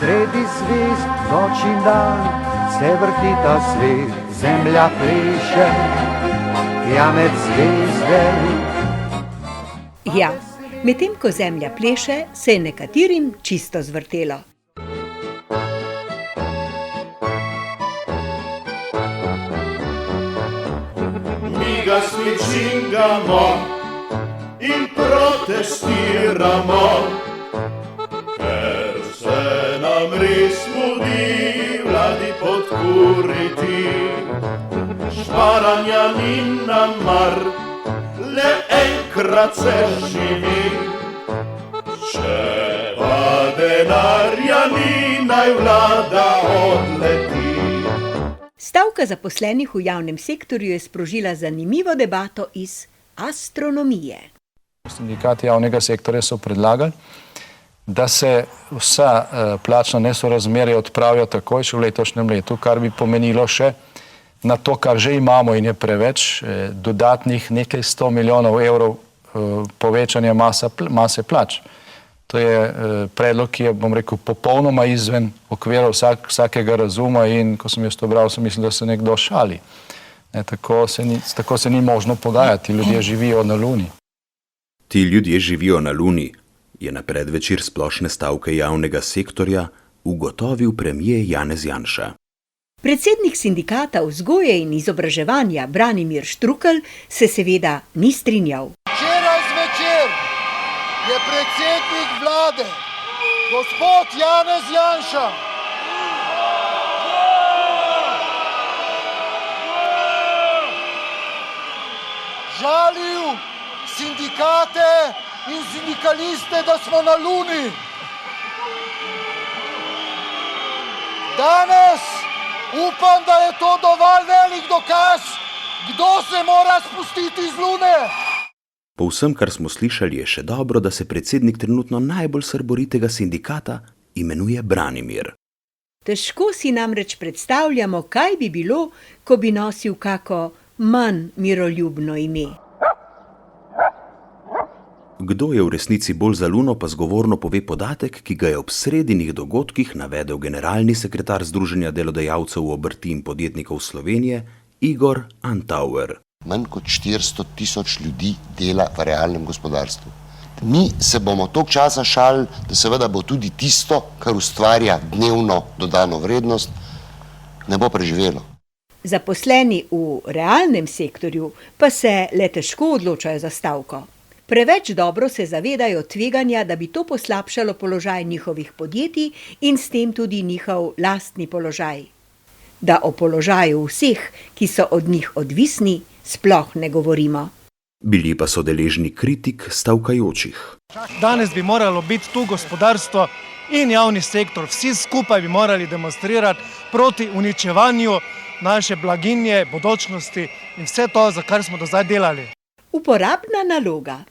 Sredi zvezd, noč in dan, se vrti ta svet, zemlja pleše, ja med zvezde. Ja, medtem ko zemlja pleše, se je nekaterim čisto zvrtelo. Mi ga sličingamo in protestiramo, ker se nam res mudi vladi podkuriti. Šparanja ni nam mar, le enkrat se živi. Če pa denarja ni, naj vlada odleti. Stavka zaposlenih v javnem sektorju je sprožila zanimivo debato iz astronomije. Sindikati javnega sektorja so predlagali, da se vsa plačna nesorazmerja odpravijo takoj še v letošnjem letu, kar bi pomenilo še na to, kar že imamo in je preveč, dodatnih nekaj 100 milijonov evrov povečanja mase plač. To je predlog, ki je, bom rekel, popolnoma izven okvira vsakega razuma in ko sem jaz to bral, sem mislil, da se nekdo šali. Tako se ni možno pogajati, ljudje živijo na Luni. Ti ljudje živijo na Luni, je na predvečer splošne stavke javnega sektorja ugotovil premier Janez Janša. Predsednik sindikata vzgoje in izobraževanja Branimir Štrukelj se seveda ni strinjal. Včeraj zvečer je predsednik vlade, gospod Janez Janša, žalil sindikate in sindikaliste, da smo na Luni. Danes upam, da je to dovolj velik dokaz, kdo se mora spustiti z Lune. Po vsem, kar smo slišali, je še dobro, da se predsednik trenutno najbolj srboritega sindikata imenuje Branimir. Težko si namreč predstavljamo, kaj bi bilo, ko bi nosil kako manj miroljubno ime. Kdo je v resnici bolj za Luno, pa zgovorno pove podatek, ki ga je ob sredinih dogodkih navedel generalni sekretar Združenja delodajalcev, obrti in podjetnikov Slovenije, Igor Antauer. Manj kot 400 tisoč ljudi dela v realnem gospodarstvu. Mi se bomo toliko časa šalili, da seveda bo tudi tisto, kar ustvarja dnevno dodano vrednost, ne bo preživelo. Zaposleni v realnem sektorju pa se le težko odločajo za stavko. Preveč dobro se zavedajo tveganja, da bi to poslabšalo položaj njihovih podjetij in s tem tudi njihov lastni položaj. Da o položaju vseh, ki so od njih odvisni, sploh ne govorimo. Bili pa so deležni kritik stavkajočih. Danes bi moralo biti tu gospodarstvo in javni sektor, vsi skupaj bi morali demonstrirati proti uničevanju naše blaginje, bodočnosti in vse to, za kar smo do zdaj delali. Uporabna naloga.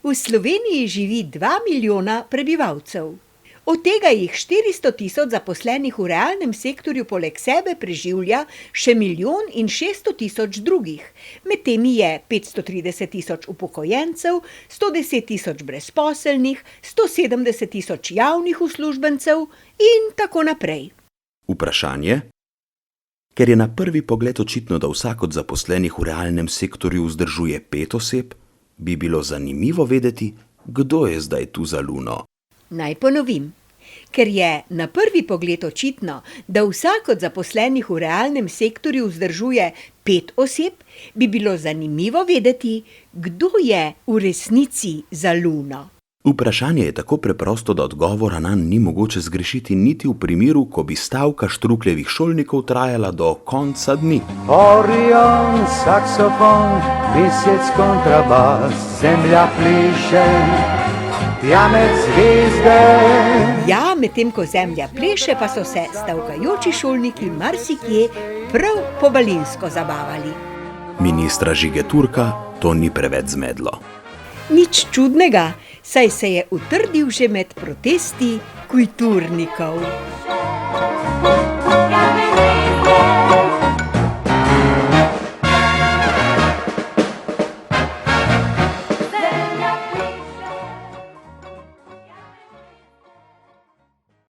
V Sloveniji živi 2 milijona prebivalcev. Od tega jih 400 tisoč zaposlenih v realnem sektorju poleg sebe preživlja še 1 600 000 drugih. Med temi je 530 tisoč upokojencev, 110 tisoč brezposelnih, 170 tisoč javnih uslužbencev in tako naprej. Vprašanje? Ker je na prvi pogled očitno, da vsak od zaposlenih v realnem sektorju vzdržuje 5 oseb, bi bilo zanimivo vedeti, kdo je zdaj tu za Luno. Naj ponovim. Ker je na prvi pogled očitno, da vsak od zaposlenih v realnem sektorju vzdržuje 5 oseb, bi bilo zanimivo vedeti, kdo je v resnici za Luno. Vprašanje je tako preprosto, da odgovora nanj ni mogoče zgrešiti niti v primeru, ko bi stavka Štrukljevih šolnikov trajala do konca dni. Orion, saksofon, pisec, kontrabas, zemlja pleše, ja med zvezde. Ja, medtem ko zemlja pleše, pa so se stavkajoči šolniki marsikje prav pobalinsko zabavali. Ministra Žige Turka to ni preveč zmedlo. Nič čudnega, saj se je utrdil že med protesti kulturnikov.